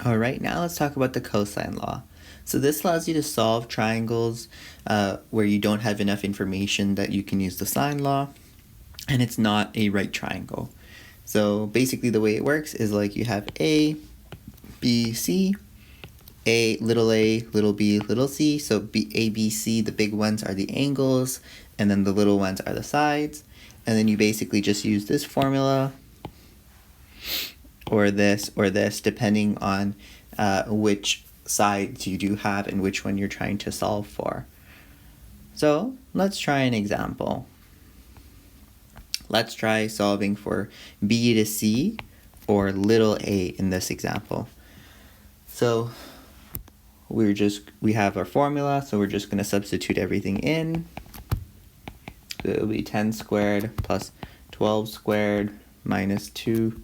All right, now let's talk about the cosine law. So this allows you to solve triangles where you don't have enough information that you can use the sine law, and it's not a right triangle. So basically the way it works is like you have A, B, C, A, little b, little c. So B, A, B, C, the big ones are the angles, and then the little ones are the sides. And then you basically just use this formula or this, depending on which sides you do have and which one you're trying to solve for. So let's try an example. Let's try solving for B to C or little a in this example. So we have our formula, so we're just going to substitute everything in. So it will be 10 squared plus 12 squared minus 2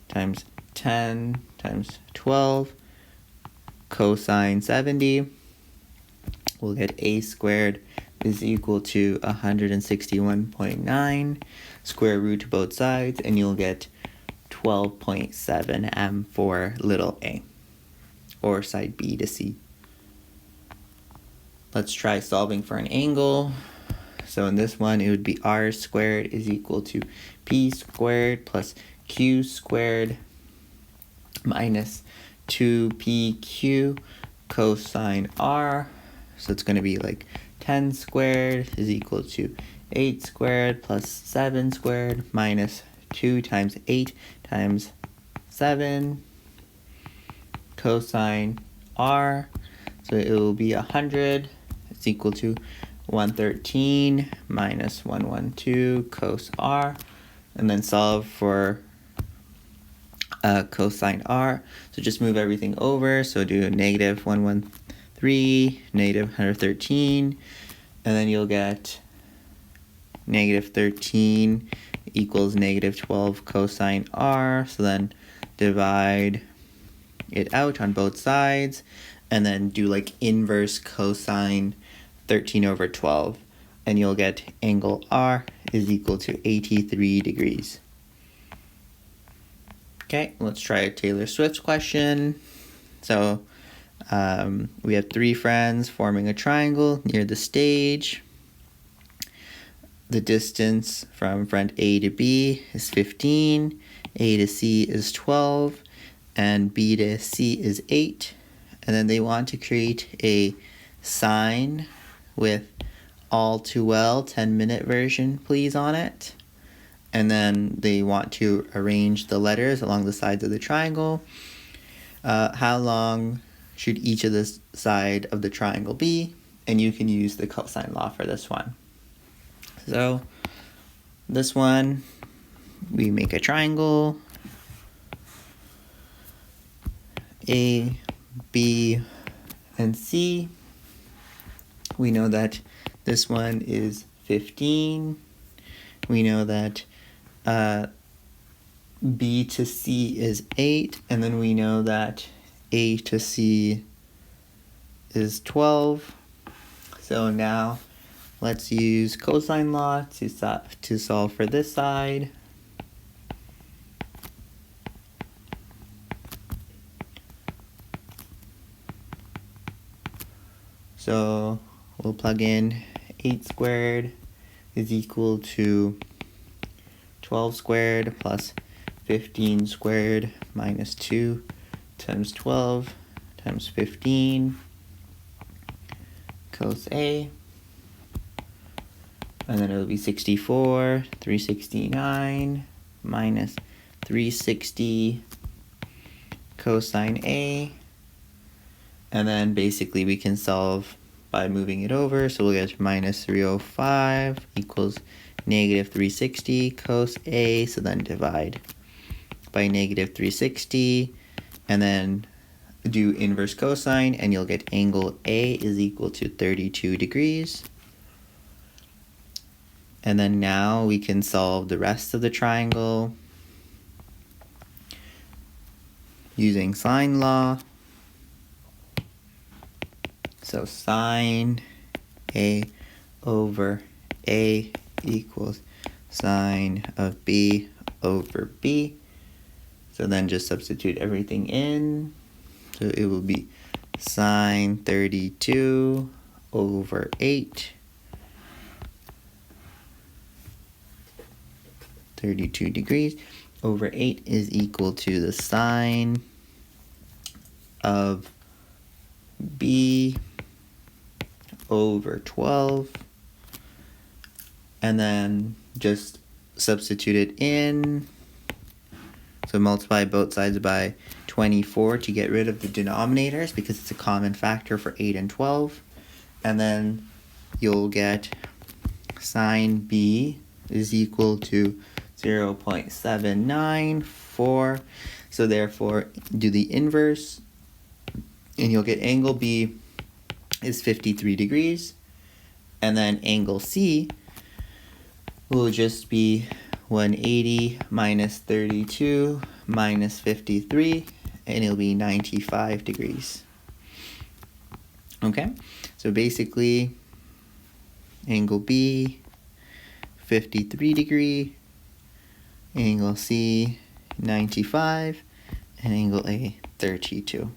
times 10 times 12 cosine 70. We'll get a squared is equal to 161.9, square root both sides, and you'll get 12.7 m for little a, or side B to C. Let's try solving for an angle. So in this one, it would be r squared is equal to p squared plus q squared minus 2pq cosine r. So it's going to be like 10 squared is equal to 8 squared plus 7 squared minus 2 times 8 times 7 cosine r. So it will be 100. It's equal to 113 minus 112 cos r. And then solve for cosine r. So just move everything over. So do negative 113, negative 113, and then you'll get negative 13 equals negative 12 cosine r. So then divide it out on both sides, and then do like inverse cosine 13 over 12, and you'll get angle r is equal to 83 degrees. Okay, let's try a Taylor Swift question. So we have 3 friends forming a triangle near the stage. The distance from friend A to B is 15, A to C is 12, and B to C is 8. And then they want to create a sign with all too well 10-minute version please on it. And then they want to arrange the letters along the sides of the triangle. How long should each of the side of the triangle be? And you can use the cosine law for this one. So this one, we make a triangle. A, B, and C. We know that this one is 15. We know that B to C is 8, and then we know that A to C is 12. So now let's use cosine law to solve for this side. So we'll plug in 8 squared is equal to 12 squared plus 15 squared minus 2 times 12 times 15 cos A. And then it'll be 64, 369 minus 360 cosine A. And then basically we can solve by moving it over. So we'll get minus 305 equals negative 360 cos A. So then divide by negative 360 and then do inverse cosine, and you'll get angle A is equal to 32 degrees. And then now we can solve the rest of the triangle using sine law. So sine A over A equals sine of B over B. So then just substitute everything in. So it will be sine 32 over 8. 32 degrees over 8 is equal to the sine of b over 12. And then just substitute it in. So multiply both sides by 24 to get rid of the denominators because it's a common factor for 8 and 12. And then you'll get sine b is equal to 0.794. So therefore, do the inverse, and you'll get angle B is 53 degrees. And then angle C will just be 180 minus 32 minus 53, and it'll be 95 degrees. Okay, so basically angle B 53 degree, angle C 95, and angle A 32.